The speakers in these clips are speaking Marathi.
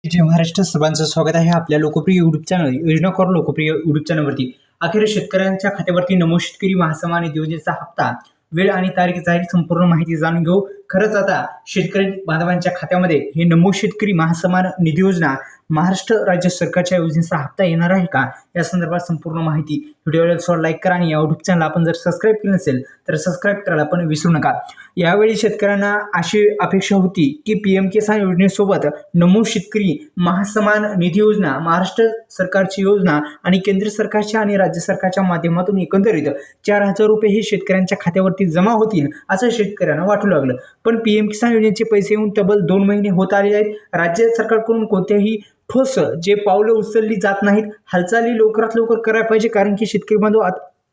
जय महाराष्ट्र, सर्वांचं स्वागत आहे आपल्या लोकप्रिय युट्यूब चॅनल योजना कॉर लोकप्रिय युट्यूब चॅनलवरती। अखेर शेतकऱ्यांच्या खात्यावरती नमो शेतकरी महासन्मान निधी योजनेचा हप्ता, वेळ आणि तारीख जाहीर संपूर्ण माहिती जाणून घेऊ। खरंच आता शेतकरी बांधवांच्या खात्यामध्ये हे नमो शेतकरी महासन्मान निधी योजना महाराष्ट्र राज्य सरकारच्या योजनेचा हप्ता येणार आहे का, या संदर्भात संपूर्ण माहिती व्हिडिओला लाईक करा आणि या युट्यूब चॅनल आपण जर सबस्क्राईब केलं नसेल तर सबस्क्राईब करायला पण विसरू नका। यावेळी शेतकऱ्यांना अशी अपेक्षा होती की पीएम किसान योजनेसोबत नमो शेतकरी महासन्मान निधी योजना महाराष्ट्र सरकारची योजना आणि केंद्र सरकारच्या आणि राज्य सरकारच्या माध्यमातून एकंदरीत 4,000 रुपये हे शेतकऱ्यांच्या खात्यावरती जमा होतील असं शेतकऱ्यांना वाटू लागलं। पण पीएम किसान योजनेचे पैसे येऊन तब्बल 2 महिने होत आले आहेत। राज्य सरकारकडून कोणत्याही ठोस जे पावलं उचलली जात नाहीत। हालचाली लवकरात लवकर करायला पाहिजे, कारण की शेतकरी बांधव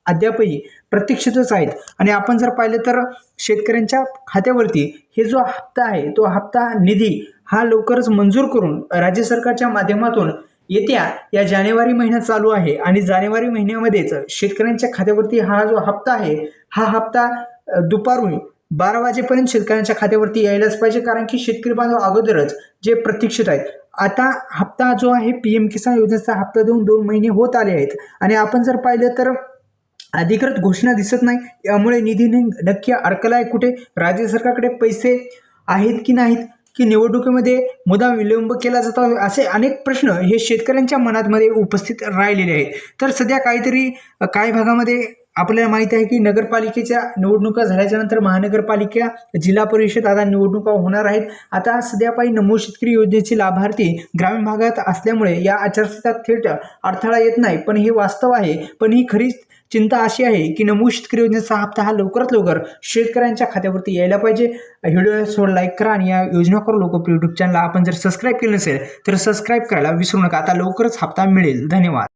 अद्यापही प्रतीक्षेतच आहेत। आणि आपण जर पाहिलं तर शेतकऱ्यांच्या खात्यावरती हे जो हप्ता आहे तो हप्ता निधी हा लवकरच मंजूर करून राज्य सरकारच्या माध्यमातून येत्या या जानेवारी महिन्यात चालू आहे। आणि जानेवारी महिन्यामध्येच शेतकऱ्यांच्या खात्यावरती हा जो हप्ता आहे हा हप्ता दुपारून 12 वाजेपर्यंत शेतकऱ्यांच्या खात्यावरती यायलाच पाहिजे, कारण की शेतकरी बांधव अगोदरच जे प्रतीक्षित आहेत। आता हप्ता जो आहे पीएम किसान योजनेचा हप्ता देऊन 2 महिने होत आले आहेत आणि आपण जर पाहिलं तर अधिकृत घोषणा दिसत नाही। यामुळे निधी नक्की अडकलाय कुठे, राज्य सरकारकडे पैसे आहेत की नाहीत, की निवडणुकीमध्ये मुद्दाम विलंब केला जातो, असे अनेक प्रश्न हे शेतकऱ्यांच्या मनामध्ये उपस्थित राहिलेले आहेत। तर सध्या काही भागामध्ये आपल्याला माहित आहे की नगरपालिकेच्या निवडणुका झाल्याच्या नंतर महानगरपालिका, जिल्हा परिषद आता निवडणुका होणार आहेत। आता सध्या पायी नमो शेतकरी योजनेचे लाभार्थी ग्रामीण भागात असल्यामुळे या आचारसंहितेत थेट अडथळा येत नाही, पण हे वास्तव आहे। पण ही खरी चिंता अशी आहे की नमो शेतकरी योजनेचा हप्ता हा लवकरात लवकर शेतकऱ्यांच्या खात्यावरती यायला पाहिजे। व्हिडिओला लाईक करा आणि या योजना कॉर लोकप्रिय युट्यूब चॅनलला आपण जर सबस्क्राईब केलं नसेल तर सबस्क्राईब करायला विसरू नका। आता लवकरच हप्ता मिळेल। धन्यवाद।